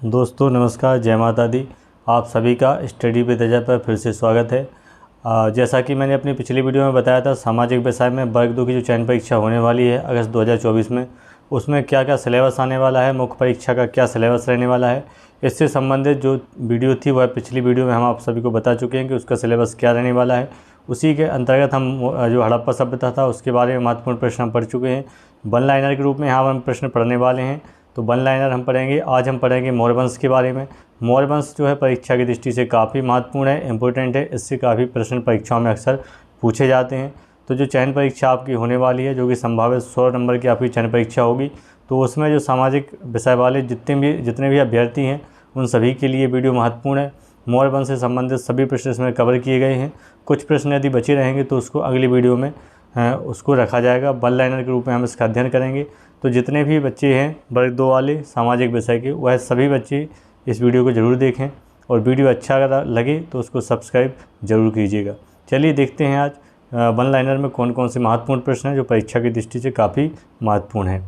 दोस्तों नमस्कार, जय माता दी। आप सभी का स्टडी विद अजय पर फिर से स्वागत है। जैसा कि मैंने अपनी पिछली वीडियो में बताया था, सामाजिक व्यवसाय में वर्ग 2 की जो चयन परीक्षा होने वाली है अगस्त 2024 में, उसमें क्या क्या सिलेबस आने वाला है, मुख्य परीक्षा का क्या सिलेबस रहने वाला है, इससे संबंधित जो वीडियो थी वह पिछली वीडियो में हम आप सभी को बता चुके हैं कि उसका सिलेबस क्या रहने वाला है। उसी के अंतर्गत हम जो हड़प्पा सभ्यता था उसके बारे में महत्वपूर्ण प्रश्न हम पढ़ चुके हैं। वन लाइनर के रूप में यहाँ हम प्रश्न पढ़ने वाले हैं। तो वन लाइनर हम पढ़ेंगे। आज हम पढ़ेंगे मौर्य वंश के बारे में। मौर्य वंश जो है परीक्षा की दृष्टि से काफ़ी महत्वपूर्ण है, इम्पोर्टेंट है। इससे काफ़ी प्रश्न परीक्षाओं में अक्सर पूछे जाते हैं। तो जो चयन परीक्षा आपकी होने वाली है, जो कि संभावित 100 नंबर की आपकी चयन परीक्षा होगी, तो उसमें जो सामाजिक विषय वाले जितने भी अभ्यर्थी हैं उन सभी के लिए वीडियो महत्वपूर्ण है। मौर्य वंश से संबंधित सभी प्रश्न इसमें कवर किए गए हैं। कुछ प्रश्न यदि बचे रहेंगे तो उसको अगली वीडियो में उसको रखा जाएगा। वन लाइनर के रूप में हम इसका अध्ययन करेंगे। तो जितने भी बच्चे हैं वर्ग 2 वाले सामाजिक विषय के, वह सभी बच्चे इस वीडियो को ज़रूर देखें, और वीडियो अच्छा अगर लगे तो उसको सब्सक्राइब ज़रूर कीजिएगा। चलिए देखते हैं आज वन लाइनर में कौन कौन से महत्वपूर्ण प्रश्न हैं जो परीक्षा की दृष्टि से काफ़ी महत्वपूर्ण हैं।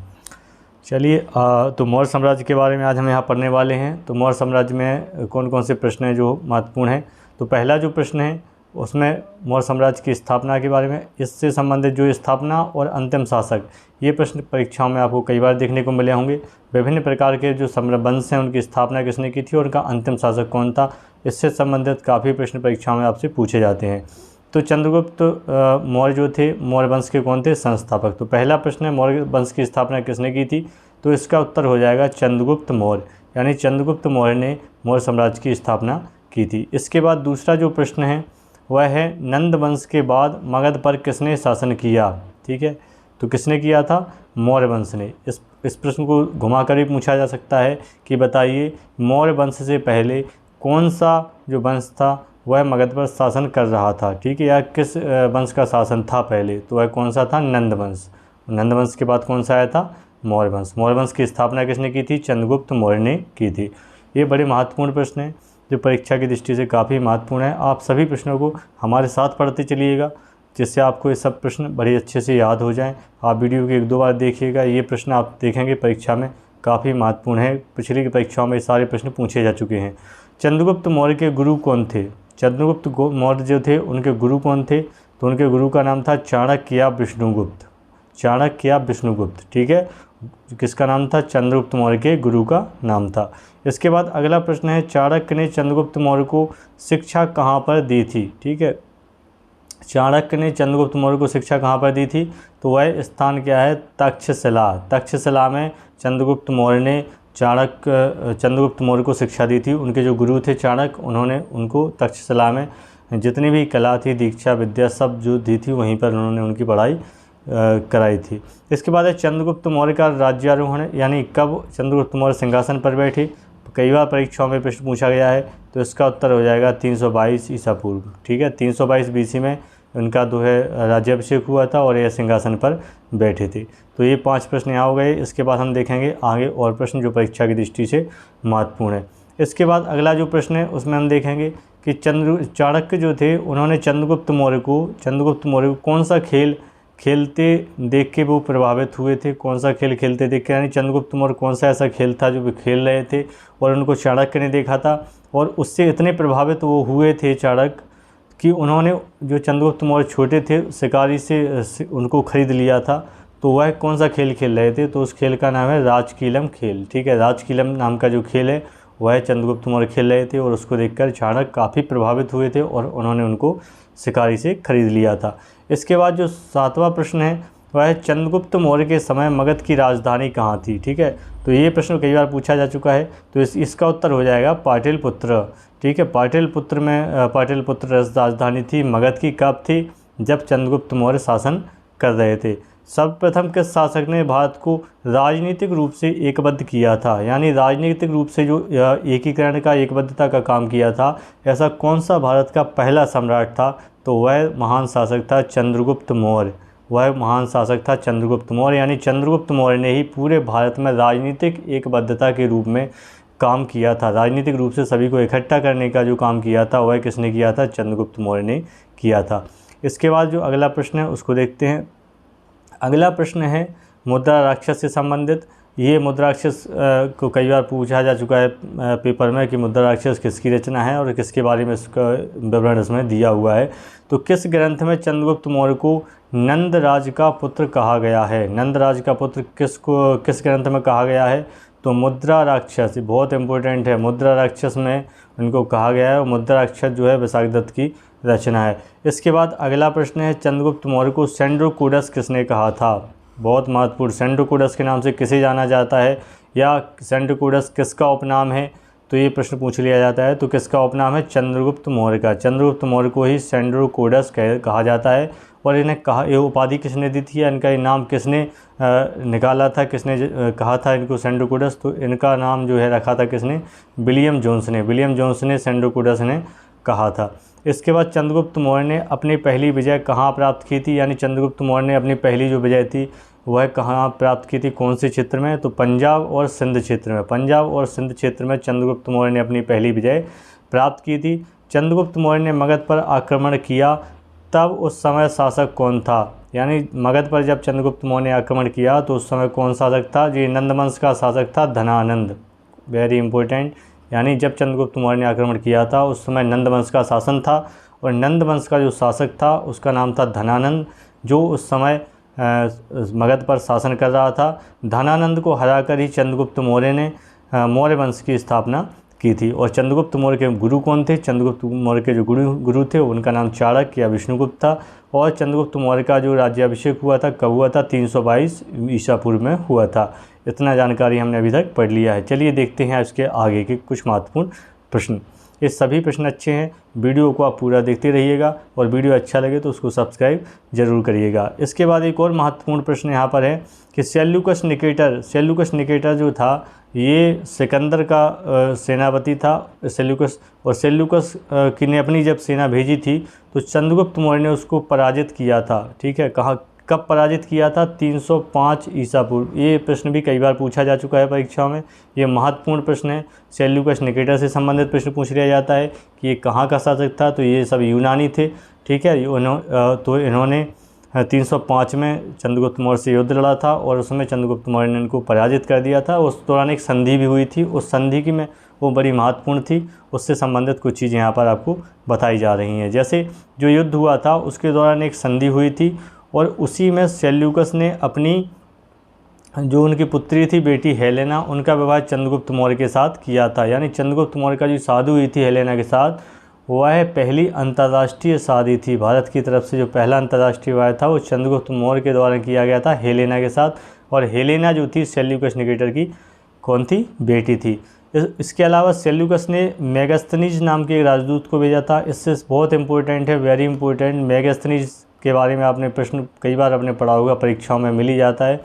चलिए तो मौर्य साम्राज्य के बारे में आज हम यहाँ पढ़ने वाले हैं। तो मौर्य साम्राज्य में कौन कौन से प्रश्न हैं जो महत्वपूर्ण हैं। तो पहला जो प्रश्न है उसमें मौर्य साम्राज्य की स्थापना के बारे में, इससे संबंधित जो स्थापना और अंतिम शासक, ये प्रश्न परीक्षाओं में आपको कई बार देखने को मिले होंगे। विभिन्न प्रकार के जो वंश हैं उनकी स्थापना किसने की थी और उनका अंतिम शासक कौन था, इससे संबंधित काफ़ी प्रश्न परीक्षाओं में आपसे पूछे जाते हैं। तो चंद्रगुप्त मौर्य जो थे मौर्य वंश के कौन थे, संस्थापक। तो पहला प्रश्न है मौर्य वंश की स्थापना किसने की थी, तो इसका उत्तर हो जाएगा चंद्रगुप्त मौर्य, यानी चंद्रगुप्त मौर्य ने मौर्य साम्राज्य की स्थापना की थी। इसके बाद दूसरा जो प्रश्न है वह है नंद वंश के बाद मगध पर किसने शासन किया। ठीक है, तो किसने किया था, मौर्य वंश ने। इस प्रश्न को घुमाकर भी पूछा जा सकता है कि बताइए मौर्य वंश से पहले कौन सा जो वंश था वह मगध पर शासन कर रहा था। ठीक है, या किस वंश का शासन था पहले, तो वह कौन सा था, नंद वंश। नंद वंश के बाद कौन सा आया था, मौर्य वंश। मौर्य वंश की स्थापना किसने की थी, चंद्रगुप्त मौर्य ने की थी। ये बड़े महत्वपूर्ण प्रश्न हैं जो परीक्षा की दृष्टि से काफ़ी महत्वपूर्ण है। आप सभी प्रश्नों को हमारे साथ पढ़ते चलिएगा, जिससे आपको ये सब प्रश्न बड़े अच्छे से याद हो जाएं। आप वीडियो के 1-2 बार देखिएगा, ये प्रश्न आप देखेंगे परीक्षा में काफ़ी महत्वपूर्ण है। पिछली परीक्षाओं में ये सारे प्रश्न पूछे जा चुके हैं। चंद्रगुप्त मौर्य के गुरु कौन थे, चंद्रगुप्त मौर्य जो थे उनके गुरु कौन थे, तो उनके गुरु का नाम था चाणक्य या विष्णुगुप्त। चाणक्य या विष्णुगुप्त, ठीक है, किसका नाम था, चंद्रगुप्त मौर्य के गुरु का नाम था। इसके बाद अगला प्रश्न है चाणक्य ने चंद्रगुप्त मौर्य को शिक्षा कहाँ पर दी थी। ठीक है, चाणक्य ने चंद्रगुप्त मौर्य को शिक्षा कहाँ पर दी थी, तो वह स्थान क्या है, तक्षशिला। तक्षशिला में चंद्रगुप्त मौर्य ने चंद्रगुप्त मौर्य को शिक्षा दी थी। उनके जो गुरु थे चाणक्य, उन्होंने उनको तक्षशिला में जितनी भी कला थी, दीक्षा विद्या सब जो दी थी वहीं पर उन्होंने उनकी पढ़ाई कराई थी। इसके बाद है चंद्रगुप्त मौर्य का राज्यारोहण, यानी कब चंद्रगुप्त मौर्य सिंहासन पर बैठे। कई बार परीक्षाओं में प्रश्न पूछा गया है, तो इसका उत्तर हो जाएगा 322 ईसा पूर्व। ठीक है, 322 BC में उनका जो है राज्याभिषेक हुआ था और यह सिंहासन पर बैठे थे। तो ये 5 प्रश्न यहाँ हो गए। इसके बाद हम देखेंगे आगे और प्रश्न जो परीक्षा की दृष्टि से महत्वपूर्ण है। इसके बाद अगला जो प्रश्न है उसमें हम देखेंगे कि चाणक्य जो थे उन्होंने चंद्रगुप्त मौर्य को कौन सा खेल खेलते देख के वो प्रभावित हुए थे। कौन सा खेल खेलते देख के, यानी चंद्रगुप्त मौर्य कौन सा ऐसा खेल था जो वे खेल रहे थे और उनको चाणक्य ने देखा था और उससे इतने प्रभावित वो हुए थे चाणक्य कि उन्होंने, जो चंद्रगुप्त मौर्य छोटे थे, शिकारी से उनको खरीद लिया था। तो वह कौन सा खेल खेल रहे थे, तो उस खेल का नाम है राजकीलम खेल। ठीक है, राजकीलम नाम का जो खेल है वह चंद्रगुप्त मौर्य खेल रहे थे और उसको देखकर चाणक्य काफ़ी प्रभावित हुए थे और उन्होंने उनको शिकारी से खरीद लिया था। इसके बाद जो 7वां प्रश्न है वह है चंद्रगुप्त मौर्य के समय मगध की राजधानी कहाँ थी। ठीक है, तो ये प्रश्न कई बार पूछा जा चुका है, तो इसका उत्तर हो जाएगा पाटलिपुत्र। ठीक है, पाटलिपुत्र राजधानी थी मगध की। कब थी, जब चंद्रगुप्त मौर्य शासन कर रहे थे। सर्वप्रथम किस शासक ने भारत को राजनीतिक रूप से एकबद्ध किया था, यानी राजनीतिक रूप से जो एकीकरण का, एकबद्धता का काम किया था, ऐसा कौन सा भारत का पहला सम्राट था, तो वह महान शासक था चंद्रगुप्त मौर्य। यानी चंद्रगुप्त मौर्य ने ही पूरे भारत में राजनीतिक एकबद्धता के रूप में काम किया था। राजनीतिक रूप से सभी को इकट्ठा करने का जो काम किया था वह किसने किया था, चंद्रगुप्त मौर्य ने किया था। इसके बाद जो अगला प्रश्न है उसको देखते हैं। अगला प्रश्न है मुद्रा राक्षस से संबंधित। ये मुद्राक्षस को कई बार पूछा जा चुका है पेपर में कि मुद्राक्षस किसकी रचना है और किसके बारे में इसका विवरण इसमें दिया हुआ है। तो किस ग्रंथ में चंद्रगुप्त मौर्य को नंदराज का पुत्र कहा गया है? नंदराज का पुत्र किस ग्रंथ में कहा गया है? तो मुद्रा राक्षस, बहुत इंपॉर्टेंट है, मुद्रा राक्षस में उनको कहा गया है और मुद्रा राक्षस जो है विशाख दत्त की रचना है। इसके बाद अगला प्रश्न है, चंद्रगुप्त मौर्य को सेंड्रोकूडस किसने कहा था? बहुत महत्वपूर्ण, सेंड्रोकूडस के नाम से किसे जाना जाता है या सेंड्रोकूडस किसका उपनाम है? तो ये प्रश्न पूछ लिया जाता है। तो किसका उपनाम है? चंद्रगुप्त मौर्य का। चंद्रगुप्त मौर्य को ही सेंड्रोकूडस कहा जाता है। और इन्हें ये उपाधि किसने दी थी या इनका ये नाम किसने निकाला था, किसने कहा था इनको सेंड्रोकूडस? तो इनका नाम जो है रखा था किसने? विलियम जोन्स ने। विलियम जोन्स ने सेंड्रोकूडस ने कहा था। इसके बाद चंद्रगुप्त मौर्य ने अपनी पहली विजय कहाँ प्राप्त की थी? यानी चंद्रगुप्त मौर्य ने अपनी पहली जो विजय थी वह कहाँ प्राप्त की थी, कौन से क्षेत्र में? तो पंजाब और सिंध क्षेत्र में। पंजाब और सिंध क्षेत्र में चंद्रगुप्त मौर्य ने अपनी पहली विजय प्राप्त की थी। चंद्रगुप्त मौर्य ने मगध पर आक्रमण किया, तब उस समय शासक कौन था? यानी मगध पर जब चंद्रगुप्त मौर्य ने आक्रमण किया तो उस समय कौन शासक था? जी नंद वंश का शासक था धनानंद। वेरी इंपॉर्टेंट, यानी जब चंद्रगुप्त मौर्य ने आक्रमण किया था उस समय नंद वंश का शासन था और नंद वंश का जो शासक था उसका नाम था धनानंद, जो उस समय मगध पर शासन कर रहा था। धनानंद को हराकर ही चंद्रगुप्त मौर्य ने मौर्य वंश की स्थापना की थी। और चंद्रगुप्त मौर्य के गुरु कौन थे? चंद्रगुप्त मौर्य के जो गुरु थे उनका नाम चाणक्य या विष्णुगुप्त था। और चंद्रगुप्त मौर्य का जो राज्याभिषेक हुआ था कब हुआ था? 322 ईसा पूर्व में हुआ था। इतना जानकारी हमने अभी तक पढ़ लिया है। चलिए देखते हैं इसके आगे के कुछ महत्वपूर्ण प्रश्न। ये सभी प्रश्न अच्छे हैं, वीडियो को आप पूरा देखते रहिएगा और वीडियो अच्छा लगे तो उसको सब्सक्राइब जरूर करिएगा। इसके बाद एक और महत्वपूर्ण प्रश्न यहाँ पर है कि सेल्यूकस निकेटर जो था ये सिकंदर का सेनापति था सेल्यूकस। और सेल्यूकस की ने अपनी जब सेना भेजी थी तो चंद्रगुप्त मौर्य ने उसको पराजित किया था। ठीक है, कब पराजित किया था? 305 ईसा पूर्व। ये प्रश्न भी कई बार पूछा जा चुका है परीक्षाओं में, ये महत्वपूर्ण प्रश्न है। सेल्यूकस निकेटर से संबंधित प्रश्न पूछ लिया जाता है कि ये कहाँ का शासक था? तो ये सब यूनानी थे। ठीक है, तो इन्होंने 305 में चंद्रगुप्त मौर्य से युद्ध लड़ा था और उसमें चंद्रगुप्त मौर्य ने इनको पराजित कर दिया था। उस दौरान एक संधि भी हुई थी, उस संधि की में वो बड़ी महत्वपूर्ण थी, उससे संबंधित कुछ चीज़ें यहाँ पर आपको बताई जा रही हैं। जैसे जो युद्ध हुआ था उसके दौरान एक संधि हुई थी और उसी में सेल्यूकस ने अपनी जो उनकी पुत्री थी बेटी हेलेना, उनका विवाह चंद्रगुप्त मौर्य के साथ किया था। यानी चंद्रगुप्त मौर्य का जो शादी हुई थी हेलेना के साथ वह पहली अंतर्राष्ट्रीय शादी थी। भारत की तरफ से जो पहला अंतर्राष्ट्रीय विवाह था वो चंद्रगुप्त मौर्य के द्वारा किया गया था हेलेना के साथ। और हेलेना जो थी सेल्यूकस निकेटर की कौन थी? बेटी थी। इसके अलावा सेल्यूकस ने मेगास्थनीज नाम के एक राजदूत को भेजा था। इससे बहुत इंपॉर्टेंट है, वेरी इंपॉर्टेंट। मेगास्थनीज के बारे में आपने प्रश्न कई बार आपने पढ़ा होगा, परीक्षाओं में मिल ही जाता है।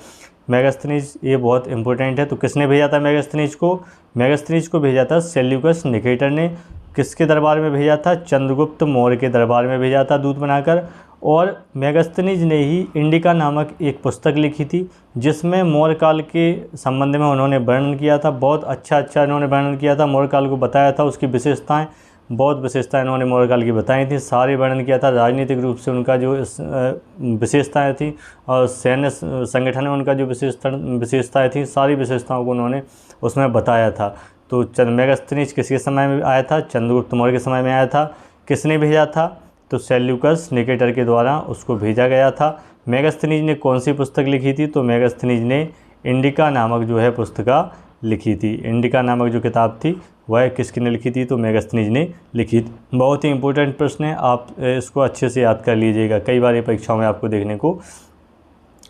मेगास्थनीज ये बहुत इंपॉर्टेंट है। तो किसने भेजा था मेगास्थनीज को? मेगास्थनीज को भेजा था सेल्यूकस निकेटर ने। किसके दरबार में भेजा था? चंद्रगुप्त मौर्य के दरबार में भेजा था दूत बनाकर। और मेगास्थनीज ने ही इंडिका नामक एक पुस्तक लिखी थी जिसमें मौर्य काल के संबंध में उन्होंने वर्णन किया था। बहुत अच्छा इन्होंने वर्णन किया था, मौर्य काल को बताया था, उसकी विशेषताएं, बहुत विशेषताएं इन्होंने मौर्य काल की बताई थी, सारे वर्णन किया था। राजनीतिक रूप से उनका जो विशेषताएं थी और सैन्य संगठन में उनका जो विशेषताएं थी, सारी विशेषताओं को उन्होंने उसमें बताया था। तो मेगास्थनीज किसके समय में आया था? चंद्रगुप्त मौर्य के समय में आया था। किसने भेजा था? तो सेल्यूकस निकेटर के द्वारा उसको भेजा गया था। मेगास्थनीज ने कौन सी पुस्तक लिखी थी? तो मेगास्थनीज ने इंडिका नामक जो है पुस्तिका लिखी थी। इंडिका नामक जो किताब थी वह किसकी ने लिखी थी? तो मेगास्थनीज ने लिखी थी। बहुत ही इंपॉर्टेंट प्रश्न है, आप इसको अच्छे से याद कर लीजिएगा, कई बार ये परीक्षाओं में आपको देखने को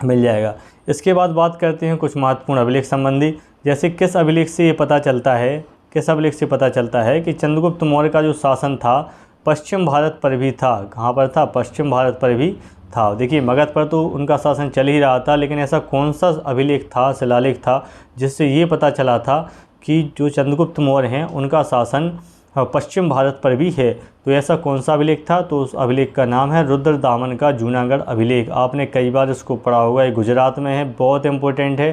मिल जाएगा। इसके बाद बात करते हैं कुछ महत्वपूर्ण अभिलेख संबंधी। जैसे किस अभिलेख से ये पता चलता है कि चंद्रगुप्त मौर्य का जो शासन था पश्चिम भारत पर भी था। कहाँ पर था? पश्चिम भारत पर भी था। देखिए मगध पर तो उनका शासन चल ही रहा था, लेकिन ऐसा कौन सा अभिलेख था, शिलालेख था, जिससे ये पता चला था कि जो चंद्रगुप्त मौर्य हैं उनका शासन पश्चिम भारत पर भी है। तो ऐसा कौन सा अभिलेख था? तो उस अभिलेख का नाम है रुद्रदामन का जूनागढ़ अभिलेख। आपने कई बार इसको पढ़ा होगा, ये गुजरात में है, बहुत इंपॉर्टेंट है,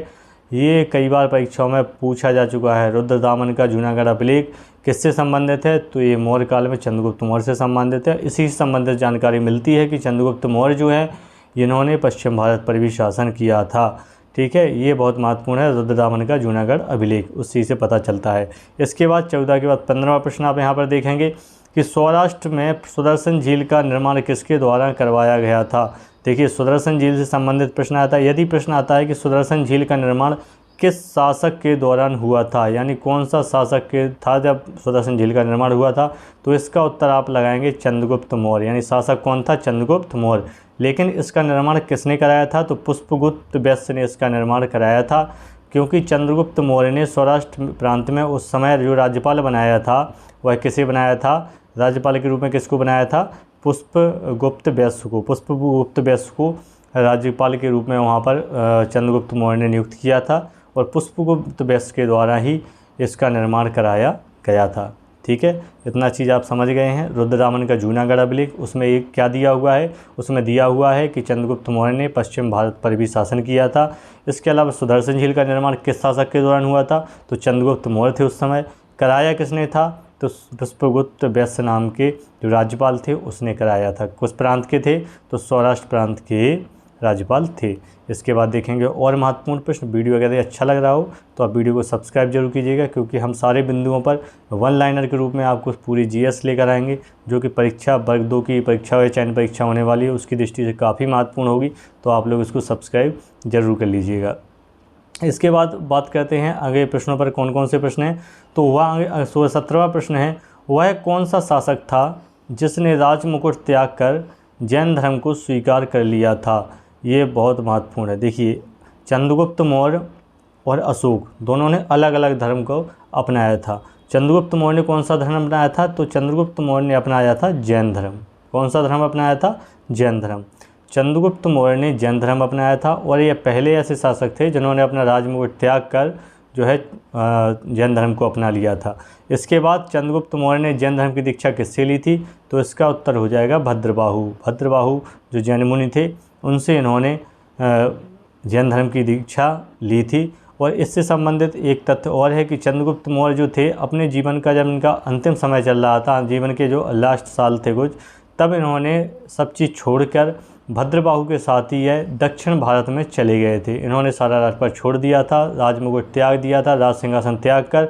ये कई बार परीक्षाओं में पूछा जा चुका है। रुद्रदामन का जूनागढ़ अभिलेख किससे संबंधित है? तो ये मौर्य काल में चंद्रगुप्त मौर्य से संबंधित है। इसी से संबंधित जानकारी मिलती है कि चंद्रगुप्त मौर्य जो है इन्होंने पश्चिम भारत पर भी शासन किया था। ठीक है, ये बहुत महत्वपूर्ण है, रुद्रदामन का जूनागढ़ अभिलेख, उसी से पता चलता है। इसके बाद 14 के बाद 15वां प्रश्न आप यहाँ पर देखेंगे कि सौराष्ट्र में सुदर्शन झील का निर्माण किसके द्वारा करवाया गया था। देखिए, सुदर्शन झील से संबंधित प्रश्न आता है। यदि प्रश्न आता है कि सुदर्शन झील का निर्माण किस शासक के दौरान हुआ था, यानी कौन सा शासक के था जब सुदर्शन झील का निर्माण हुआ था, तो इसका उत्तर आप लगाएंगे चंद्रगुप्त मौर्य, यानी शासक कौन था, चंद्रगुप्त मौर्य। लेकिन इसका निर्माण किसने कराया था, तो पुष्पगुप्त वैश्य ने इसका निर्माण कराया था, क्योंकि चंद्रगुप्त मौर्य ने सौराष्ट्र प्रांत में उस समय जो राज्यपाल बनाया था वह किसे बनाया था, राज्यपाल के रूप में किसको बनाया था, पुष्पगुप्त वैश्य को। पुष्पगुप्त वैश्य को राज्यपाल के रूप में वहाँ पर चंद्रगुप्त मौर्य ने नियुक्त किया था और पुष्पगुप्त वैश्य के द्वारा ही इसका निर्माण कराया गया था। ठीक है, इतना चीज़ आप समझ गए हैं। रुद्रदामन का जूनागढ़ अभिलेख, उसमें एक क्या दिया हुआ है, उसमें दिया हुआ है कि चंद्रगुप्त मौर्य ने पश्चिम भारत पर भी शासन किया था। इसके अलावा सुदर्शन झील का निर्माण किस शासक के दौरान हुआ था, तो चंद्रगुप्त मौर्य थे उस समय। कराया किसने था, तो पुष्पगुप्त वैश्य नाम के जो राज्यपाल थे उसने कराया था। कुछ प्रांत के थे, तो सौराष्ट्र प्रांत के राज्यपाल थे। इसके बाद देखेंगे और महत्वपूर्ण प्रश्न। वीडियो अगर अच्छा लग रहा हो तो आप वीडियो को सब्सक्राइब जरूर कीजिएगा, क्योंकि हम सारे बिंदुओं पर वन लाइनर के रूप में आपको पूरी जीएस लेकर आएंगे, जो कि परीक्षा वर्ग 2 की परीक्षा या चयन परीक्षा होने वाली है उसकी दृष्टि से काफ़ी महत्वपूर्ण होगी। तो आप लोग इसको सब्सक्राइब जरूर कर लीजिएगा। इसके बाद बात करते हैं अगले प्रश्नों पर, कौन कौन से प्रश्न हैं। तो वह 17वां प्रश्न है, वह कौन सा शासक था जिसने राजमुकुट त्याग कर जैन धर्म को स्वीकार कर लिया था। ये बहुत महत्वपूर्ण है। देखिए, चंद्रगुप्त मौर्य और अशोक दोनों ने अलग अलग धर्म को अपनाया था। चंद्रगुप्त मौर्य ने कौन सा धर्म अपनाया था, तो चंद्रगुप्त मौर्य ने अपनाया था जैन धर्म। कौन सा धर्म अपनाया था, जैन धर्म। चंद्रगुप्त मौर्य ने जैन धर्म अपनाया था और ये पहले ऐसे शासक थे जिन्होंने अपना राजमुकुट त्याग कर जो है जैन धर्म को अपना लिया था। इसके बाद चंद्रगुप्त मौर्य ने जैन धर्म की दीक्षा किससे ली थी, तो इसका उत्तर हो जाएगा भद्रबाहु। भद्रबाहु जो जैन मुनि थे उनसे इन्होंने जैन धर्म की दीक्षा ली थी। और इससे संबंधित एक तथ्य और है कि चंद्रगुप्त मौर्य जो थे अपने जीवन का, जब इनका अंतिम समय चल रहा था, जीवन के जो लास्ट साल थे कुछ, तब इन्होंने सब चीज़ छोड़कर भद्रबाहु के साथ ही है दक्षिण भारत में चले गए थे। इन्होंने सारा राजपाट छोड़ दिया था, राजमुकुट त्याग दिया था, राज सिंहासन त्याग कर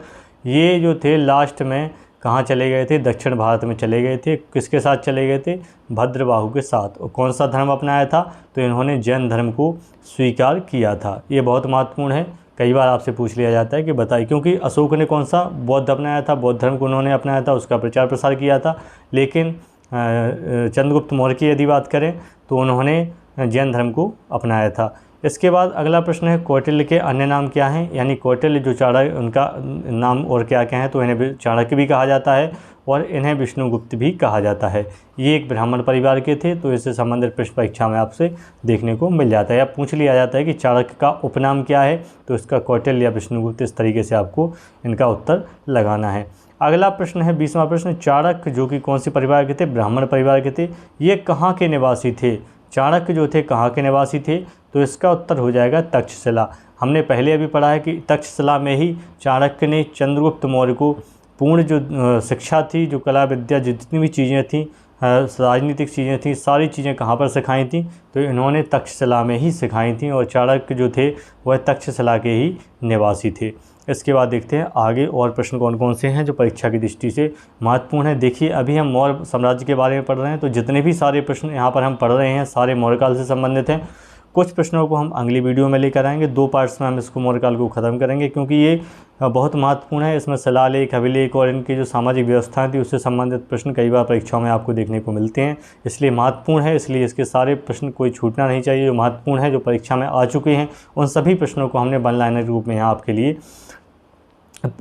ये जो थे लास्ट में कहाँ चले गए थे, दक्षिण भारत में चले गए थे। किसके साथ चले गए थे, भद्रबाहु के साथ। और कौन सा धर्म अपनाया था, तो इन्होंने जैन धर्म को स्वीकार किया था। ये बहुत महत्वपूर्ण है, कई बार आपसे पूछ लिया जाता है कि बताइए, क्योंकि अशोक ने कौन सा बौद्ध अपनाया था, बौद्ध धर्म को उन्होंने अपनाया था, उसका प्रचार प्रसार किया था। लेकिन चंद्रगुप्त मौर्य की यदि बात करें तो उन्होंने जैन धर्म को अपनाया था। इसके बाद अगला प्रश्न है, कौटिल्य के अन्य नाम क्या हैं, यानी कौटिल्य जो चाणक्य, उनका नाम और क्या क्या है, तो इन्हें चाणक्य भी कहा जाता है और इन्हें विष्णुगुप्त भी कहा जाता है। ये एक ब्राह्मण परिवार के थे, तो इससे संबंधित प्रश्न परीक्षा में आपसे देखने को मिल जाता है या पूछ लिया जाता है कि चाणक्य का उपनाम क्या है, तो इसका कौटिल्य या विष्णुगुप्त, इस तरीके से आपको इनका उत्तर लगाना है। अगला प्रश्न है 20वां प्रश्न, चाणक्य जो कि कौन सी परिवार के थे, ब्राह्मण परिवार के थे, ये कहाँ के निवासी थे। चाणक्य जो थे कहाँ के निवासी थे, तो इसका उत्तर हो जाएगा तक्षशिला। हमने पहले अभी पढ़ा है कि तक्षशिला में ही चाणक्य ने चंद्रगुप्त मौर्य को पूर्ण जो शिक्षा थी, जो कला विद्या, जितनी भी चीज़ें थी, राजनीतिक चीज़ें थी, सारी चीज़ें कहाँ पर सिखाई थी, तो इन्होंने तक्षशिला में ही सिखाई थी। और चाणक्य जो थे वह तक्षशिला के ही निवासी थे। इसके बाद देखते हैं आगे और प्रश्न कौन कौन से हैं जो परीक्षा की दृष्टि से महत्वपूर्ण है। देखिए, अभी हम मौर्य साम्राज्य के बारे में पढ़ रहे हैं, तो जितने भी सारे प्रश्न यहाँ पर हम पढ़ रहे हैं सारे मौर्यकाल से संबंधित हैं। कुछ प्रश्नों को हम अगली वीडियो में लेकर आएंगे, 2 पार्ट्स में हम इसको मौर्यकाल को ख़त्म करेंगे, क्योंकि ये बहुत महत्वपूर्ण है। इसमें शिलालेख, अभिलेख और इनकी जो सामाजिक व्यवस्थाएं थी उससे संबंधित प्रश्न कई बार परीक्षाओं में आपको देखने को मिलते हैं, इसलिए महत्वपूर्ण है। इसलिए इसके सारे प्रश्न कोई छूटना नहीं चाहिए, जो महत्वपूर्ण है, जो परीक्षा में आ चुके हैं, उन सभी प्रश्नों को हमने वन लाइनर के रूप में यहाँ आपके लिए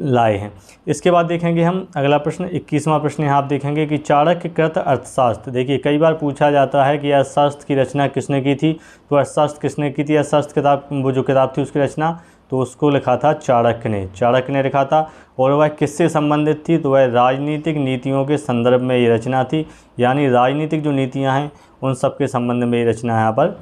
लाए हैं। इसके बाद देखेंगे हम अगला प्रश्न, 21वां प्रश्न यहाँ आप देखेंगे कि चाणक्य कृत अर्थशास्त्र। देखिए, कई बार पूछा जाता है कि अर्थशास्त्र की रचना किसने की थी, तो अर्थशास्त्र किसने की थी, अर्थशास्त्र किताब, वो जो किताब थी उसकी रचना, तो उसको लिखा था चाणक्य ने। चाणक्य ने लिखा था और वह किससे संबंधित थी, तो वह राजनीतिक नीतियों के संदर्भ में ये रचना थी, यानी राजनीतिक जो नीतियाँ हैं उन सब के संबंध में ये रचना यहाँ पर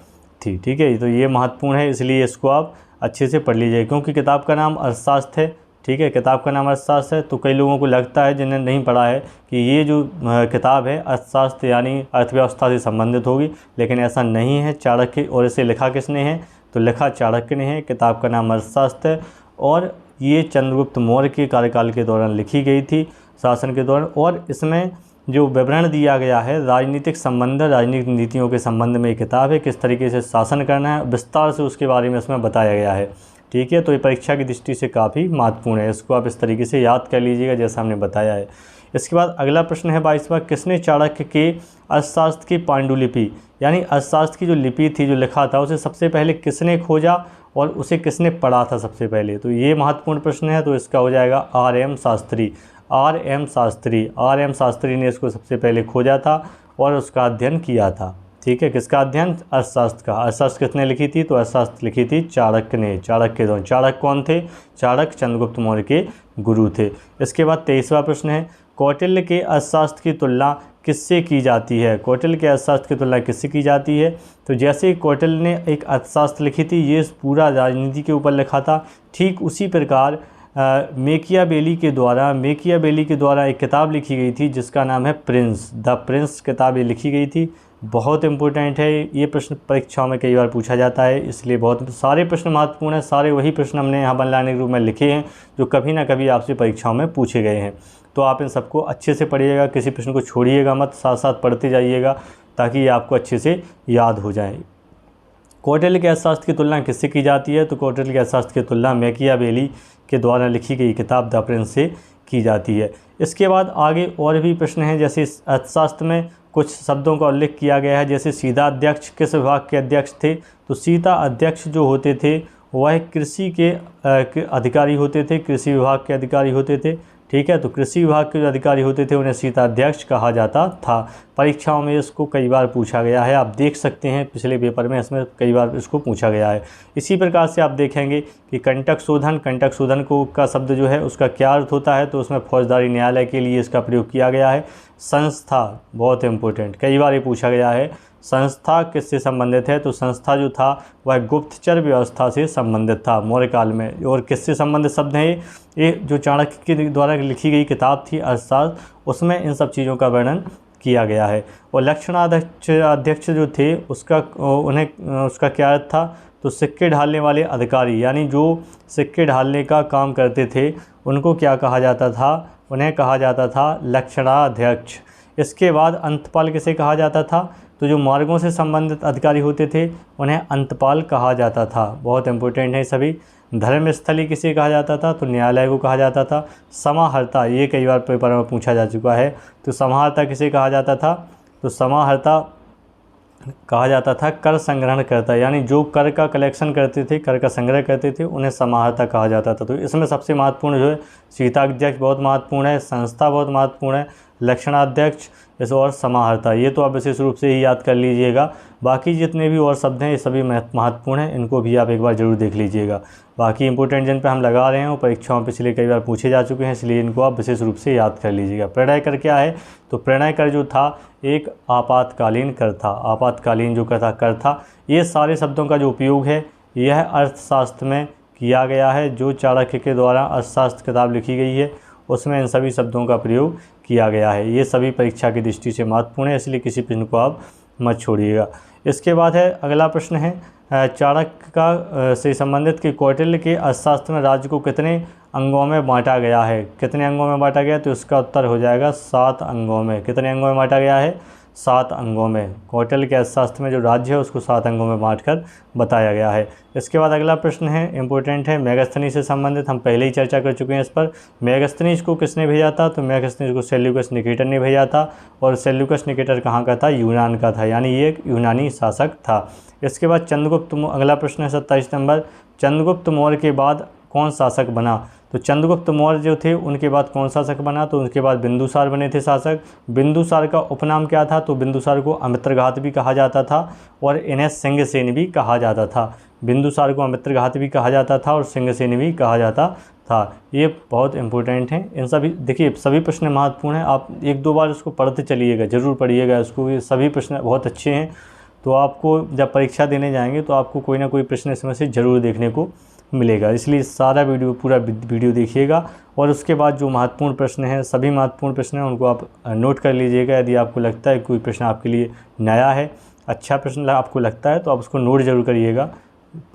थी। ठीक है, तो ये महत्वपूर्ण है, इसलिए इसको आप अच्छे से पढ़ लीजिए, क्योंकि किताब का नाम अर्थशास्त्र है। ठीक है, किताब का नाम अर्थशास्त्र है, तो कई लोगों को लगता है जिन्हें नहीं पढ़ा है कि ये जो किताब है अर्थशास्त्र यानी अर्थव्यवस्था से संबंधित होगी, लेकिन ऐसा नहीं है। चाणक्य, और इसे लिखा किसने है, तो लिखा चाणक्य ने है। किताब का नाम अर्थशास्त्र है और ये चंद्रगुप्त मौर्य के कार्यकाल के दौरान लिखी गई थी, शासन के दौरान। और इसमें जो विवरण दिया गया है राजनीतिक संबंध, राजनीतिक नीतियों के संबंध में ये किताब है, किस तरीके से शासन करना है विस्तार से उसके बारे में इसमें बताया गया है। ठीक है, तो ये परीक्षा की दृष्टि से काफ़ी महत्वपूर्ण है, इसको आप इस तरीके से याद कर लीजिएगा जैसा हमने बताया है। इसके बाद अगला प्रश्न है 22वां, किसने चाणक्य के अर्थशास्त्र की पांडुलिपि यानी अर्थशास्त्र की जो लिपि थी, जो लिखा था, उसे सबसे पहले किसने खोजा और उसे किसने पढ़ा था सबसे पहले? तो ये महत्वपूर्ण प्रश्न है, तो इसका हो जाएगा आर.एम. शास्त्री। आर.एम. शास्त्री ने इसको सबसे पहले खोजा था और उसका अध्ययन किया था। ठीक है, किसका अध्ययन? अर्थशास्त्र का। अर्थशास्त्र किसने लिखी थी? तो अर्थशास्त्र लिखी थी चाणक्य ने। चाणक्य दौरान। चाणक्य कौन थे? चाणक्य चंद्रगुप्त मौर्य के गुरु थे। इसके बाद 23वां प्रश्न है, कौटिल्य के अर्थशास्त्र की तुलना किससे की जाती है? कौटिल्य के अर्थशास्त्र की तुलना किससे की जाती है? तो जैसे कौटिल्य ने एक अर्थशास्त्र लिखी थी, ये पूरा राजनीति के ऊपर लिखा था, ठीक उसी प्रकार मेकियावेली के द्वारा एक किताब लिखी गई थी जिसका नाम है प्रिंस। द प्रिंस किताब ये लिखी गई थी। बहुत इंपॉर्टेंट है ये प्रश्न, परीक्षाओं में कई बार पूछा जाता है, इसलिए बहुत सारे प्रश्न महत्वपूर्ण हैं। सारे वही प्रश्न हमने यहाँ वन लाइनर के रूप में लिखे हैं जो कभी ना कभी आपसे परीक्षाओं में पूछे गए हैं। तो आप इन सबको अच्छे से पढ़िएगा, किसी प्रश्न को छोड़िएगा मत, साथ साथ पढ़ते जाइएगा ताकि ये आपको अच्छे से याद हो जाए। कौटिल्य के अर्थशास्त्र की तुलना किससे की जाती है? तो कौटिल्य के अर्थशास्त्र की तुलना मेकियावेली के द्वारा लिखी गई किताब द प्रिंस से की जाती है। इसके बाद आगे और भी प्रश्न हैं, जैसे अर्थशास्त्र में कुछ शब्दों का उल्लेख किया गया है, जैसे सीधा अध्यक्ष किस विभाग के अध्यक्ष थे? तो सीधा अध्यक्ष जो होते थे वह कृषि के अधिकारी होते थे, कृषि विभाग के अधिकारी होते थे। ठीक है, तो कृषि विभाग के जो अधिकारी होते थे उन्हें सीधा अध्यक्ष कहा जाता था। परीक्षाओं में इसको कई बार पूछा गया है, आप देख सकते हैं पिछले पेपर में इसमें कई बार इसको पूछा गया है। इसी प्रकार से आप देखेंगे कि कंटक शोधन को का शब्द जो है उसका क्या अर्थ होता है? तो उसमें फौजदारी न्यायालय के लिए इसका प्रयोग किया गया है। संस्था, बहुत इंपॉर्टेंट, कई बार ये पूछा गया है, संस्था किससे संबंधित है? तो संस्था जो था वह गुप्तचर व्यवस्था से संबंधित था मौर्य काल में। और किससे संबंधित शब्द हैं ये जो चाणक्य के द्वारा लिखी गई किताब थी अर्थशास्त्र, उसमें इन सब चीज़ों का वर्णन किया गया है। और लक्षणाध्यक्ष जो थे उसका उसका क्या अर्थ था? तो सिक्के ढालने वाले अधिकारी, यानी जो सिक्के ढालने का काम करते थे उनको क्या कहा जाता था? उन्हें कहा जाता था लक्षणाध्यक्ष। इसके बाद अंतपाल किसे कहा जाता था? तो जो मार्गों से संबंधित अधिकारी होते थे उन्हें अंतपाल कहा जाता था। बहुत इंपॉर्टेंट है सभी। धर्मस्थली किसे कहा जाता था? तो न्यायालय को कहा जाता था। समाहर्ता, ये कई बार पेपर में पूछा जा चुका है, तो समाहर्ता किसे कहा जाता था? तो समाहर्ता कहा जाता था कर संग्रहण करता, यानी जो कर का कलेक्शन करते थे, कर का संग्रह करते थे, उन्हें समाहर्ता कहा जाता था। तो इसमें सबसे महत्वपूर्ण जो है शीताध्यक्ष बहुत महत्वपूर्ण है, संस्था बहुत महत्वपूर्ण है, लक्षणाध्यक्ष इस और समाहर्ता, ये तो आप विशेष रूप से ही याद कर लीजिएगा। बाकी जितने भी और शब्द हैं ये सभी महत्वपूर्ण हैं, इनको भी आप एक बार ज़रूर देख लीजिएगा। बाकी इंपॉर्टेंट जिन पे हम लगा रहे हैं वो परीक्षाओं में पिछले कई बार पूछे जा चुके हैं, इसलिए इनको आप विशेष रूप से याद कर लीजिएगा। प्रणय कर क्या है? तो प्रणय कर जो था एक आपातकालीन कर था। आपातकालीन जो कर था, ये सारे शब्दों का जो उपयोग है यह अर्थशास्त्र में किया गया है। जो चाणक्य के द्वारा अर्थशास्त्र किताब लिखी गई है उसमें इन सभी शब्दों का प्रयोग किया गया है। ये सभी परीक्षा की दृष्टि से महत्वपूर्ण है, इसलिए किसी प्रश्न को आप मत छोड़िएगा। इसके बाद है अगला प्रश्न है चाणक्य का से संबंधित कि कौटिल्य के अर्थशास्त्र में राज्य को कितने अंगों में बांटा गया है? कितने अंगों में बांटा गया? तो इसका उत्तर हो जाएगा 7 अंगों में। कितने अंगों में बांटा गया है? 7 अंगों में। कौटिल्य के अर्थशास्त्र में जो राज्य है उसको 7 अंगों में बांटकर बताया गया है। इसके बाद अगला प्रश्न है इंपॉर्टेंट है, मेगास्थनीज से संबंधित, हम पहले ही चर्चा कर चुके हैं इस पर। मेगास्थनीज को किसने भेजा था? तो मेगास्थनीज को सेल्यूकस निकेटर ने भेजा था। और सेल्यूकस निकेटर कहाँ का था? यूनान का था, यानी ये एक यूनानी शासक था। इसके बाद चंद्रगुप्त, अगला प्रश्न है 27 नंबर, चंद्रगुप्त मौर्य के बाद कौन शासक बना? तो चंद्रगुप्त मौर्य जो थे उनके बाद कौन शासक बना? तो उनके बाद बिंदुसार बने थे शासक। बिंदुसार का उपनाम क्या था? तो बिंदुसार को अमित्रघात भी कहा जाता था और इन्हें सिंहसेन भी कहा जाता था। बिंदुसार को अमित्रघात भी कहा जाता था और सिंहसेन भी कहा जाता था। ये बहुत इंपॉर्टेंट हैं। इन सभी, देखिए सभी प्रश्न महत्वपूर्ण हैं, आप 1-2 बार इसको पढ़ते चलिएगा, ज़रूर पढ़िएगा इसको। ये सभी प्रश्न बहुत अच्छे हैं, तो आपको जब परीक्षा देने जाएंगे तो आपको कोई ना कोई प्रश्न इसमें से ज़रूर देखने को मिलेगा। इसलिए सारा पूरा वीडियो देखिएगा और उसके बाद जो महत्वपूर्ण प्रश्न हैं, सभी महत्वपूर्ण प्रश्न हैं, उनको आप नोट कर लीजिएगा। यदि आपको लगता है कोई प्रश्न आपके लिए नया है, अच्छा प्रश्न आपको लगता है, तो आप उसको नोट ज़रूर करिएगा।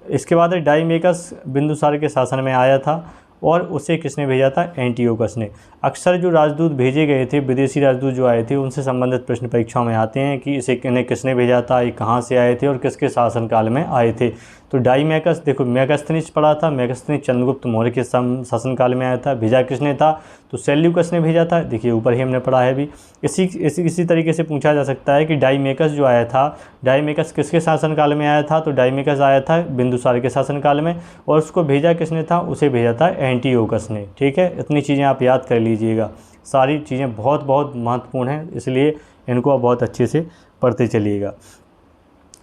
इसके बाद डाइमेकस बिंदुसार के शासन में आया था और उसे किसने भेजा था? एंटियोकस ने। अक्सर जो राजदूत भेजे गए थे, विदेशी राजदूत जो आए थे, उनसे संबंधित प्रश्न परीक्षाओं में आते हैं कि इन्हें किसने भेजा था, ये कहाँ से आए थे और किसके शासनकाल में आए थे। तो डाइमेकस, देखो मेगास्थनीज पढ़ा था, मेगास्थनीज चंद्रगुप्त मौर्य के शासनकाल में आया था। भेजा किसने था? तो सेल्यूकस ने भेजा था। देखिए ऊपर ही हमने पढ़ा है भी। इसी तरीके से पूछा जा सकता है कि डाइमेकस जो आया था, डाइमेकस किसके शासनकाल में आया था? तो डाइमेकस आया था बिंदुसार के शासनकाल में, और उसको भेजा किसने था? उसे भेजा था एंटियोकस ने। ठीक है, इतनी चीज़ें आप याद कर लीजिएगा। सारी चीज़ें बहुत बहुत महत्वपूर्ण हैं, इसलिए इनको आप बहुत अच्छे से पढ़ते चलिएगा।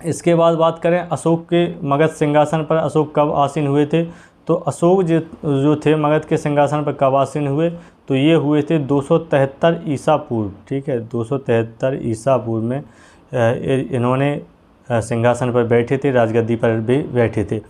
इसके बाद बात करें अशोक के मगध सिंहासन पर अशोक कब आसीन हुए थे? तो अशोक जो थे मगध के सिंहासन पर कब आसीन हुए? तो ये हुए थे 273 ईसा पूर्व। ठीक है, 273 ईसा पूर्व में इन्होंने सिंहासन पर बैठे थे, राजगद्दी पर भी बैठे थे।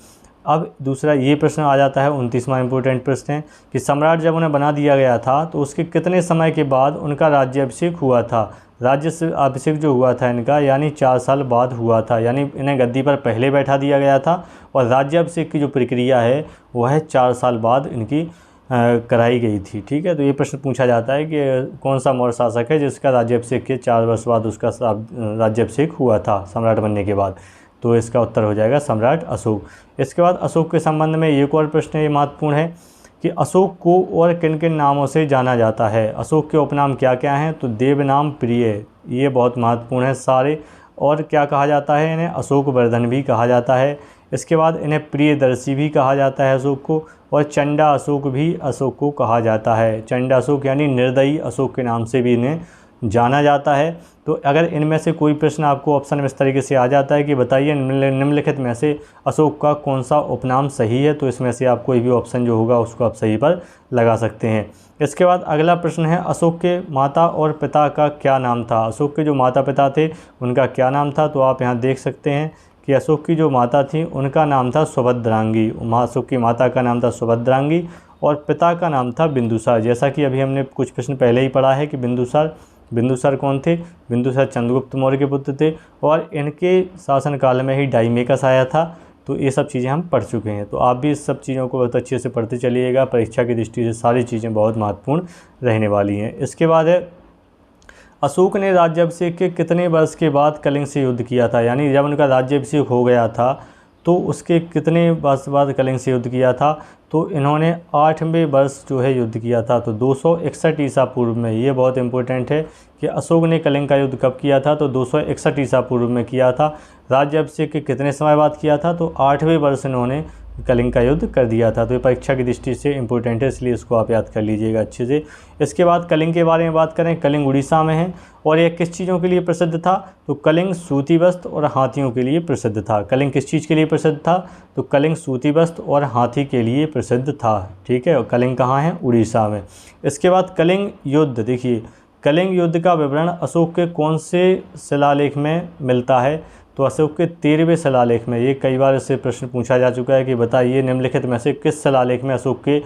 अब दूसरा ये प्रश्न आ जाता है, 29वां इंपॉर्टेंट प्रश्न है कि सम्राट जब उन्हें बना दिया गया था तो उसके कितने समय के बाद उनका राज्याभिषेक हुआ था? राज्य अभिषेक जो हुआ था इनका, यानी 4 साल बाद हुआ था। यानी इन्हें गद्दी पर पहले बैठा दिया गया था और राज्याभिषेक की जो प्रक्रिया है वह 4 साल बाद इनकी कराई गई थी। ठीक है, तो ये प्रश्न पूछा जाता है कि कौन सा मौर्य शासक है जिसका राज्याभिषेक के 4 वर्ष बाद उसका राज्याभिषेक हुआ था सम्राट बनने के बाद? तो इसका उत्तर हो जाएगा सम्राट अशोक। इसके बाद अशोक के संबंध में एक और प्रश्न ये महत्वपूर्ण है कि अशोक को और किन किन नामों से जाना जाता है? अशोक के उपनाम क्या क्या हैं? तो देवनाम, प्रिय, ये बहुत महत्वपूर्ण है सारे। और क्या कहा जाता है इन्हें? अशोक वर्धन भी कहा जाता है। इसके बाद इन्हें प्रियदर्शी भी कहा जाता है अशोक को, और चंडा अशोक भी अशोक को कहा जाता है। चंडा अशोक यानी निर्दयी अशोक के नाम से भी इन्हें जाना जाता है। तो अगर इनमें से कोई प्रश्न आपको ऑप्शन में इस तरीके से आ जाता है कि बताइए निम्नलिखित में से अशोक का कौन सा उपनाम सही है, तो इसमें से आप कोई भी ऑप्शन जो होगा उसको आप सही पर लगा सकते हैं। इसके बाद अगला प्रश्न है अशोक के माता और पिता का क्या नाम था? अशोक के जो माता पिता थे उनका क्या नाम था? तो आप यहाँ देख सकते हैं कि अशोक की जो माता थी उनका नाम था सुभद्रांगी। अशोक की माता का नाम था सुभद्रांगी और पिता का नाम था बिंदुसार। जैसा कि अभी हमने कुछ प्रश्न पहले ही पढ़ा है कि बिंदुसार कौन थे? बिंदुसार चंद्रगुप्त मौर्य के पुत्र थे और इनके शासनकाल में ही डाइमेकस आया था। तो ये सब चीज़ें हम पढ़ चुके हैं, तो आप भी इस सब चीज़ों को बहुत अच्छे से पढ़ते चलिएगा। परीक्षा की दृष्टि से सारी चीज़ें बहुत महत्वपूर्ण रहने वाली हैं। इसके बाद है अशोक ने राज्याभिषेक के कितने वर्ष के बाद कलिंग से युद्ध किया था? यानी जब उनका राज्याभिषेक हो गया था तो उसके कितने वर्ष बाद कलिंग से युद्ध किया था? तो इन्होंने 8वें वर्ष जो है युद्ध किया था, तो 261 ईसा पूर्व में। ये बहुत इंपॉर्टेंट है कि अशोक ने कलिंग का युद्ध कब किया था? तो 261 ईसा पूर्व में किया था। राज्याभिषेक के कितने समय बाद किया था? तो 8वें वर्ष इन्होंने कलिंग का युद्ध कर दिया था। तो ये परीक्षा की दृष्टि से इंपॉर्टेंट है, इसलिए इसको आप याद कर लीजिएगा अच्छे से। इसके बाद कलिंग के बारे में बात करें, कलिंग उड़ीसा में है और यह किस चीज़ों के लिए प्रसिद्ध था? तो कलिंग सूती वस्त्र और हाथियों के लिए प्रसिद्ध था। कलिंग किस चीज़ के लिए प्रसिद्ध था? तो कलिंग सूती वस्त्र और हाथी के लिए प्रसिद्ध था। ठीक है, और कलिंग कहाँ है? उड़ीसा में। इसके बाद कलिंग युद्ध, देखिए कलिंग युद्ध का विवरण अशोक के कौन से शिलालेख में मिलता है? तो अशोक के 13वें शिलालेख में। ये कई बार इससे प्रश्न पूछा जा चुका है कि बताइए निम्नलिखित में से किस शिलालेख में अशोक के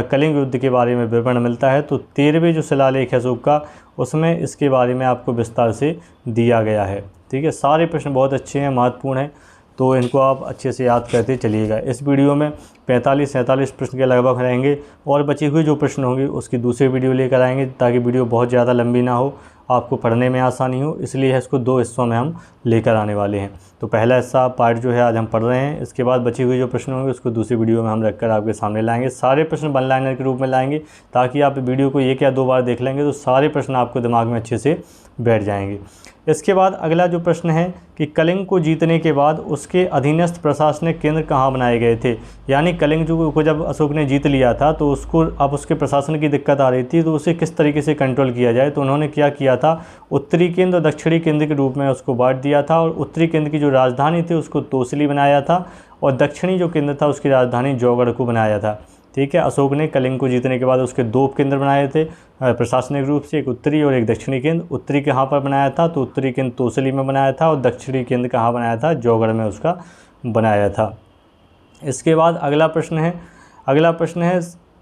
कलिंग युद्ध के बारे में विवरण मिलता है? तो 13वें जो शिलालेख है अशोक का, उसमें इसके बारे में आपको विस्तार से दिया गया है। ठीक है, सारे प्रश्न बहुत अच्छे हैं, महत्वपूर्ण हैं, तो इनको आप अच्छे से याद करते चलिएगा। इस वीडियो में 45-47 प्रश्न के लगभग रहेंगे और बचे हुए जो प्रश्न होंगे उसकी दूसरी वीडियो लेकर आएंगे, ताकि वीडियो बहुत ज़्यादा लंबी ना हो, आपको पढ़ने में आसानी हो, इसलिए इसको 2 हिस्सों में हम लेकर आने वाले हैं। तो पहला हिस्सा पार्ट जो है आज हम पढ़ रहे हैं, इसके बाद बचे हुए जो प्रश्न होंगे उसको दूसरी वीडियो में हम रखकर आपके सामने लाएंगे। सारे प्रश्न वन लाइनर के रूप में लाएंगे, ताकि आप वीडियो को 1 या 2 बार देख लेंगे तो सारे प्रश्न आपको दिमाग में अच्छे से बैठ जाएंगे। इसके बाद अगला जो प्रश्न है कि कलिंग को जीतने के बाद उसके अधीनस्थ प्रशासनिक केंद्र कहाँ बनाए गए थे? यानी कलिंग को जब अशोक ने जीत लिया था तो उसको अब उसके प्रशासन की दिक्कत आ रही थी, तो उसे किस तरीके से कंट्रोल किया जाए? तो उन्होंने क्या किया था, उत्तरी केंद्र और दक्षिणी केंद्र के रूप में उसको बांट दिया था, और उत्तरी केंद्र की जो राजधानी थी उसको तोसली बनाया था, और दक्षिणी जो केंद्र था उसकी राजधानी जौगढ़ को बनाया था। ठीक है, अशोक ने कलिंग को जीतने के बाद उसके 2 केंद्र बनाए थे प्रशासनिक रूप से, एक उत्तरी और एक दक्षिणी केंद्र। उत्तरी कहाँ पर बनाया था? तो उत्तरी केंद्र तोसली में बनाया था, और दक्षिणी केंद्र कहाँ बनाया था? जौगढ़ में उसका बनाया था। इसके बाद अगला प्रश्न है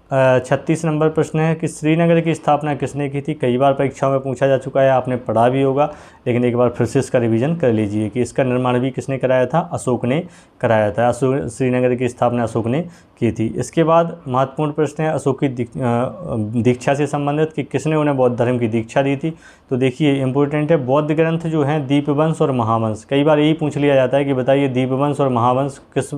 36 नंबर प्रश्न है कि श्रीनगर की स्थापना किसने की थी। कई बार परीक्षाओं में पूछा जा चुका है, आपने पढ़ा भी होगा, लेकिन एक बार फिर से इसका रिवीजन कर लीजिए कि इसका निर्माण भी किसने कराया था, अशोक ने कराया था। श्रीनगर की स्थापना अशोक ने की थी। इसके बाद महत्वपूर्ण प्रश्न है अशोक की दीक्षा से संबंधित कि किसने उन्हें बौद्ध धर्म की दीक्षा दी थी। तो देखिए इंपॉर्टेंट है, बौद्ध ग्रंथ जो हैं दीपवंश और महावंश, कई बार यही पूछ लिया जाता है कि बताइए दीपवंश और महावंश किस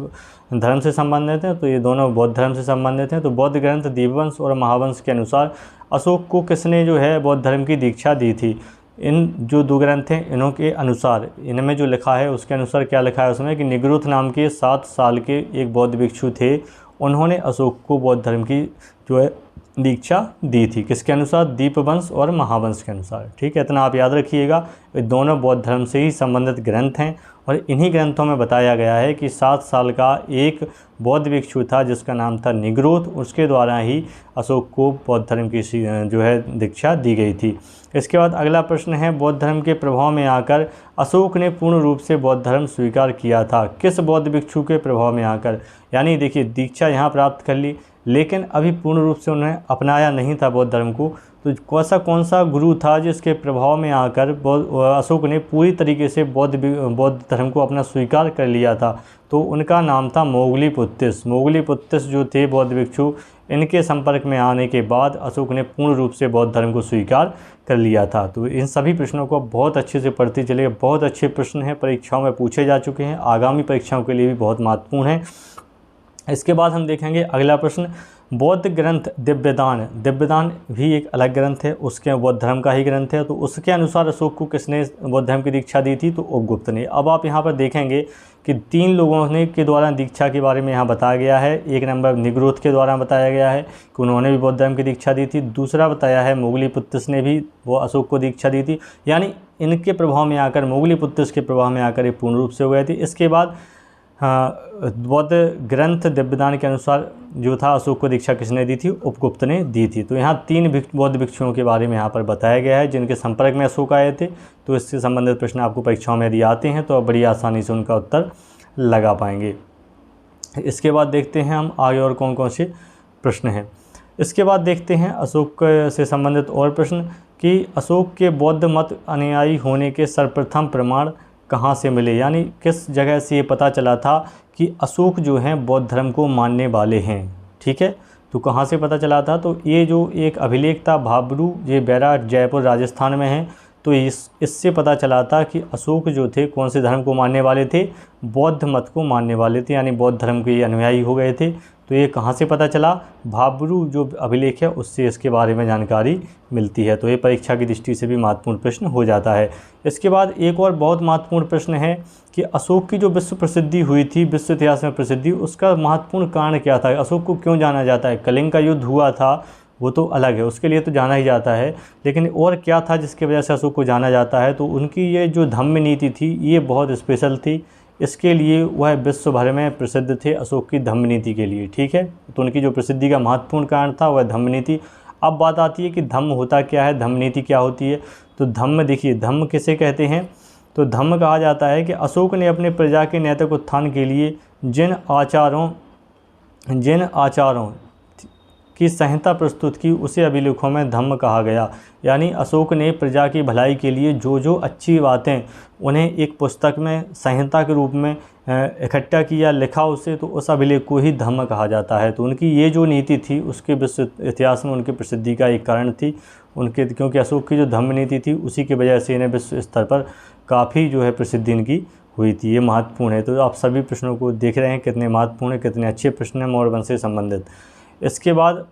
धर्म से संबंधित हैं, तो ये दोनों बौद्ध धर्म से संबंधित हैं। तो बौद्ध ग्रंथ दीपवंश और महावंश के अनुसार अशोक को किसने जो है बौद्ध धर्म की दीक्षा दी थी। इन जो दो ग्रंथ हैं इन्हों के अनुसार, इनमें जो लिखा है उसके अनुसार क्या लिखा है उसमें कि निगृथ नाम के 7 साल के एक बौद्ध भिक्षु थे, उन्होंने अशोक को बौद्ध धर्म की जो है दीक्षा दी थी। किसके अनुसार, दीपवंश और महावंश के अनुसार। ठीक है, इतना आप याद रखिएगा, ये दोनों बौद्ध धर्म से ही संबंधित ग्रंथ हैं और इन्हीं ग्रंथों में बताया गया है कि 7 साल का एक बौद्ध भिक्षु था जिसका नाम था निगृथ, उसके द्वारा ही अशोक को बौद्ध धर्म की जो है दीक्षा दी गई थी। इसके बाद अगला प्रश्न है, बौद्ध धर्म के प्रभाव में आकर अशोक ने पूर्ण रूप से बौद्ध धर्म स्वीकार किया था। किस बौद्ध भिक्षु के प्रभाव में आकर, यानी देखिए दीक्षा यहाँ प्राप्त कर ली लेकिन अभी पूर्ण रूप से उन्होंने अपनाया नहीं था बौद्ध धर्म को, तो कौन सा गुरु था जिसके प्रभाव में आकर अशोक ने पूरी तरीके से बौद्ध धर्म को अपना स्वीकार कर लिया था। तो उनका नाम था मोगलीपुत्तिस। मोगलीपुत्तिस जो थे बौद्ध भिक्षु, इनके संपर्क में आने के बाद अशोक ने पूर्ण रूप से बौद्ध धर्म को स्वीकार कर लिया था। तो इन सभी प्रश्नों को बहुत अच्छे से पढ़ते चलिए, बहुत अच्छे प्रश्न हैं, परीक्षाओं में पूछे जा चुके हैं, आगामी परीक्षाओं के लिए भी बहुत महत्वपूर्ण है। इसके बाद हम देखेंगे अगला प्रश्न, बौद्ध ग्रंथ दिव्यदान। दिव्यदान भी एक अलग ग्रंथ है, उसके बौद्ध धर्म का ही ग्रंथ है। तो उसके अनुसार अशोक को किसने बौद्ध धर्म की दीक्षा दी थी, तो उपगुप्त ने। अब आप यहाँ पर देखेंगे कि 3 लोगों ने के द्वारा दीक्षा के बारे में यहाँ बताया गया है। एक नंबर निगृथ के द्वारा बताया गया है कि उन्होंने भी बौद्ध धर्म की दीक्षा दी थी। दूसरा बताया है मोगलीपुत्तिस ने भी वो अशोक को दीक्षा दी थी, यानी इनके प्रभाव में आकर, मोगलीपुत्तिस के प्रभाव में आकर ये पूर्ण रूप से हो गए थे। इसके बाद बौद्ध ग्रंथ दिव्यदान के अनुसार जो था अशोक को दीक्षा किसने दी थी, उपगुप्त ने दी थी। तो यहाँ 3 बौद्ध भिक्षुओं के बारे में यहाँ पर बताया गया है जिनके संपर्क में अशोक आए थे। तो इससे संबंधित प्रश्न आपको परीक्षाओं में यदि आते हैं तो आप बड़ी आसानी से उनका उत्तर लगा पाएंगे। इसके बाद देखते हैं हम आगे और कौन कौन से प्रश्न हैं। इसके बाद देखते हैं अशोक से संबंधित और प्रश्न कि अशोक के बौद्ध मत अनुयायी होने के सर्वप्रथम प्रमाण कहाँ से मिले, यानी किस जगह से ये पता चला था कि अशोक जो हैं बौद्ध धर्म को मानने वाले हैं। ठीक है, तो कहाँ से पता चला था, तो ये जो एक अभिलेख था भाबरू, ये बैराट जयपुर राजस्थान में है। तो इससे पता चला था कि अशोक जो थे कौन से धर्म को मानने वाले थे, बौद्ध मत को मानने वाले थे, यानी बौद्ध धर्म के अनुयायी हो गए थे। तो ये कहाँ से पता चला, भाबरू जो अभिलेख है उससे इसके बारे में जानकारी मिलती है। तो ये परीक्षा की दृष्टि से भी महत्वपूर्ण प्रश्न हो जाता है। इसके बाद एक और बहुत महत्वपूर्ण प्रश्न है कि अशोक की जो विश्व प्रसिद्धि हुई थी, विश्व इतिहास में प्रसिद्धि, उसका महत्वपूर्ण कारण क्या था, अशोक को क्यों जाना जाता है। कलिंग का युद्ध हुआ था वो तो अलग है, उसके लिए तो जाना ही जाता है, लेकिन और क्या था जिसकी वजह से अशोक को जाना जाता है, तो उनकी ये जो धम्म नीति थी ये बहुत स्पेशल थी। इसके लिए वह विश्व भर में प्रसिद्ध थे अशोक की धम्म नीति के लिए। ठीक है, तो उनकी जो प्रसिद्धि का महत्वपूर्ण कारण था वह धम्म नीति। अब बात आती है कि धम्म होता क्या है, धम्म नीति क्या होती है। तो धम्म, देखिए धम्म किसे कहते हैं, तो धम्म कहा जाता है कि अशोक ने अपने प्रजा के नैतिक उत्थान के लिए जिन आचारों की संहिता प्रस्तुत की उसे अभिलेखों में धम्म कहा गया। यानी अशोक ने प्रजा की भलाई के लिए जो जो अच्छी बातें उन्हें एक पुस्तक में संहिता के रूप में इकट्ठा किया, लिखा उसे, तो उस अभिलेख को ही धम्म कहा जाता है। तो उनकी ये जो नीति थी उसके विश्व इतिहास में उनकी प्रसिद्धि का एक कारण थी उनके, क्योंकि अशोक की जो धम्म नीति थी उसी की वजह से इन्हें विश्व स्तर पर काफ़ी जो है प्रसिद्धि इनकी हुई थी। ये महत्वपूर्ण है। तो आप सभी प्रश्नों को देख रहे हैं कितने महत्वपूर्ण है, कितने अच्छे प्रश्न हैं मौर्य से संबंधित। इसके बाद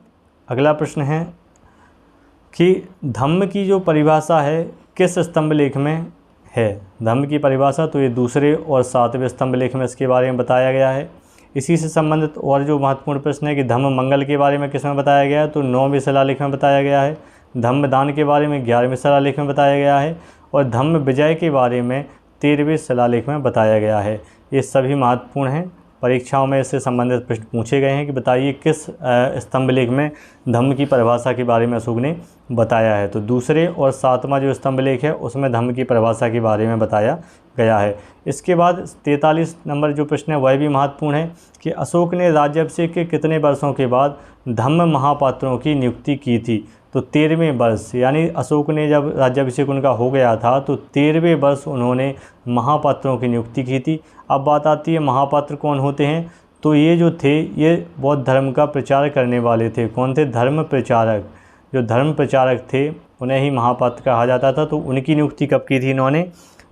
अगला प्रश्न है कि धम्म की जो परिभाषा है किस स्तंभ लेख में है। धम्म की परिभाषा तो ये दूसरे और 7वें स्तंभ लेख में इसके बारे में बताया गया है। इसी से संबंधित और जो महत्वपूर्ण प्रश्न है कि धम्म मंगल के बारे में किस में बताया गया है, तो 9वें शिलालेख में बताया गया है। धम्म दान के बारे में 11वें शिलालेख में बताया गया है और धम्म विजय के बारे में 13वें शिलालेख में बताया गया है। ये सभी महत्वपूर्ण हैं परीक्षाओं में इससे संबंधित प्रश्न पूछे गए हैं कि बताइए किस स्तंभ लेख में धम्म की परिभाषा के बारे में अशोक ने बताया है। तो दूसरे और 7वां जो स्तंभ लेख है उसमें धम्म की परिभाषा के बारे में बताया गया है। इसके बाद 43 नंबर जो प्रश्न है वह भी महत्वपूर्ण है कि अशोक ने राज्याभिषेक के कितने वर्षों के बाद धम्म महापात्रों की नियुक्ति की थी। तो 13वें वर्ष, यानी अशोक ने जब राज्याभिषेक उनका हो गया था तो 13वें वर्ष उन्होंने महापात्रों की नियुक्ति की थी। अब बात आती है महापात्र कौन होते हैं। तो ये जो थे ये बौद्ध धर्म का प्रचार करने वाले थे। कौन थे? धर्म प्रचारक। जो धर्म प्रचारक थे उन्हें ही महापात्र कहा जाता था। तो उनकी नियुक्ति कब की थी? इन्होंने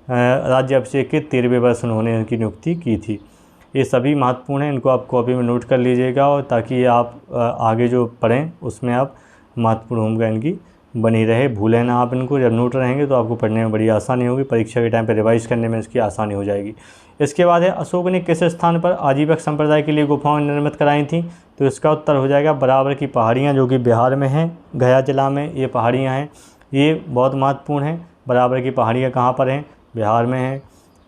राज्याभिषेक के 13वें वर्ष उन्होंने उनकी नियुक्ति की थी। ये सभी महत्वपूर्ण हैं, इनको आप कॉपी में नोट कर लीजिएगा और ताकि आप आगे जो पढ़ें उसमें आप महत्वपूर्ण भूमिका इनकी बनी रहे। भूलें ना आप इनको। जब नोट रहेंगे तो आपको पढ़ने में बड़ी आसानी होगी, परीक्षा के टाइम पर रिवाइज करने में इसकी आसानी हो जाएगी। इसके बाद है अशोक ने किस स्थान पर आजीवक संप्रदाय के लिए गुफाएं निर्मित कराई थी। तो इसका उत्तर हो जाएगा बराबर की पहाड़ियाँ, जो कि बिहार में हैं, गया जिला में ये पहाड़ियाँ हैं। ये बहुत महत्वपूर्ण हैं। बराबर की पहाड़ियाँ कहाँ पर हैं? बिहार में हैं।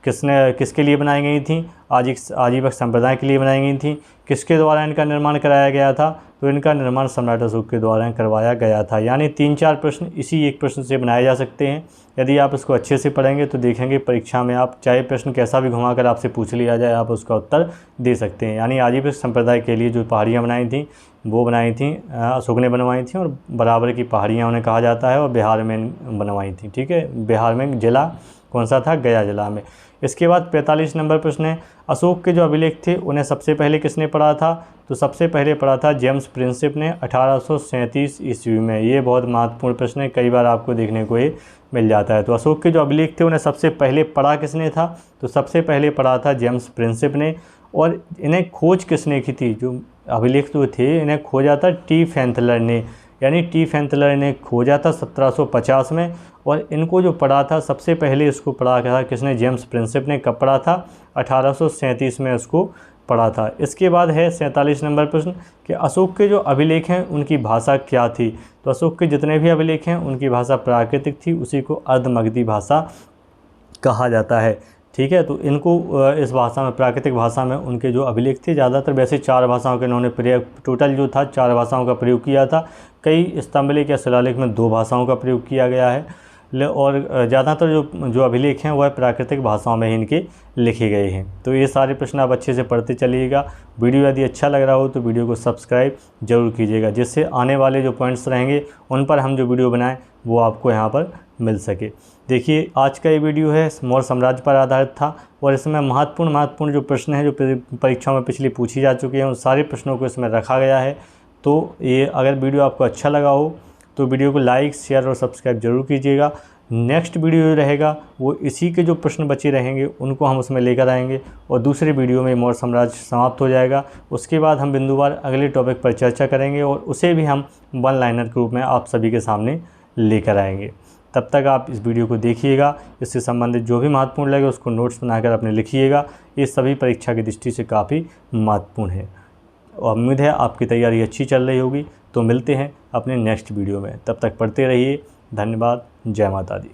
किसके लिए बनाई गई थी? आजीवक संप्रदाय के लिए बनाई गई थी। किसके द्वारा इनका निर्माण कराया गया था? तो इनका निर्माण सम्राट अशोक के द्वारा करवाया गया था। यानी 3-4 प्रश्न इसी एक प्रश्न से बनाए जा सकते हैं। यदि आप इसको अच्छे से पढ़ेंगे तो देखेंगे परीक्षा में आप चाहे प्रश्न कैसा भी घुमाकर आपसे पूछ लिया जाए आप उसका उत्तर दे सकते हैं। यानी आजीवक संप्रदाय के लिए जो पहाड़ियाँ बनाई थी वो बनाई थी अशोक ने बनवाई थी, और बराबर की पहाड़ियाँ उन्हें कहा जाता है, और बिहार में बनवाई थी। ठीक है, बिहार में जिला कौन सा था? गया जिला में। इसके बाद 45 नंबर प्रश्न है अशोक के जो अभिलेख थे उन्हें सबसे पहले किसने पढ़ा था। तो सबसे पहले पढ़ा था जेम्स प्रिंसिप ने 1837 ईस्वी में। ये बहुत महत्वपूर्ण प्रश्न है, कई बार आपको देखने को ये मिल जाता है। तो अशोक के जो अभिलेख थे उन्हें सबसे पहले पढ़ा किसने था। तो सबसे पहले पढ़ा था जेम्स प्रिंसिप ने। और इन्हें खोज किसने की थी? जो अभिलेख जो थे इन्हें खोजा था टी फैंथलर ने। यानी टी फैंथलर ने खोजा था 1750 में। और इनको जो पढ़ा था सबसे पहले इसको पढ़ा था किसने? जेम्स प्रिंसिप ने। कब पढ़ा था? 1837 में इसको पढ़ा था। इसके बाद है 47 नंबर प्रश्न कि अशोक के जो अभिलेख हैं उनकी भाषा क्या थी। तो अशोक के जितने भी अभिलेख हैं उनकी भाषा प्राकृतिक थी, उसी को अर्धमगधी भाषा कहा जाता है। ठीक है, तो इनको इस भाषा में, प्राकृतिक भाषा में उनके जो अभिलेख थे, ज़्यादातर वैसे 4 भाषाओं के इन्होंने प्रयोग, टोटल जो था 4 भाषाओं का प्रयोग किया था। कई स्तंभलेख या शिलालेख में 2 भाषाओं का प्रयोग किया गया है, और ज़्यादातर जो अभिलेख हैं वह प्राकृतिक भाषाओं में ही इनके लिखे गए हैं। तो ये सारे प्रश्न आप अच्छे से पढ़ते चलिएगा। वीडियो यदि अच्छा लग रहा हो तो वीडियो को सब्सक्राइब जरूर कीजिएगा, जिससे आने वाले जो पॉइंट्स रहेंगे उन पर हम जो वीडियो बनाएं वो आपको यहाँ पर मिल सके। देखिए, आज का ये वीडियो है मौर्य साम्राज्य पर आधारित था, और इसमें महत्वपूर्ण जो प्रश्न हैं जो परीक्षाओं में पिछली पूछी जा चुकी हैं उन सारे प्रश्नों को इसमें रखा गया है। तो ये अगर वीडियो आपको अच्छा लगा हो तो वीडियो को लाइक, शेयर और सब्सक्राइब जरूर कीजिएगा। नेक्स्ट वीडियो जो रहेगा वो इसी के जो प्रश्न बचे रहेंगे उनको हम उसमें लेकर आएंगे, और दूसरे वीडियो में मौर्य साम्राज्य समाप्त हो जाएगा। उसके बाद हम बिंदुवार अगले टॉपिक पर चर्चा करेंगे, और उसे भी हम 1 लाइनर के रूप में आप सभी के सामने लेकर आएंगे। तब तक आप इस वीडियो को देखिएगा, इससे संबंधित जो भी महत्वपूर्ण लगे उसको नोट्स बनाकर अपने लिखिएगा। ये सभी परीक्षा की दृष्टि से काफ़ी महत्वपूर्ण है, और उम्मीद है आपकी तैयारी अच्छी चल रही होगी। तो मिलते हैं अपने नेक्स्ट वीडियो में, तब तक पढ़ते रहिए। धन्यवाद। जय माता दी।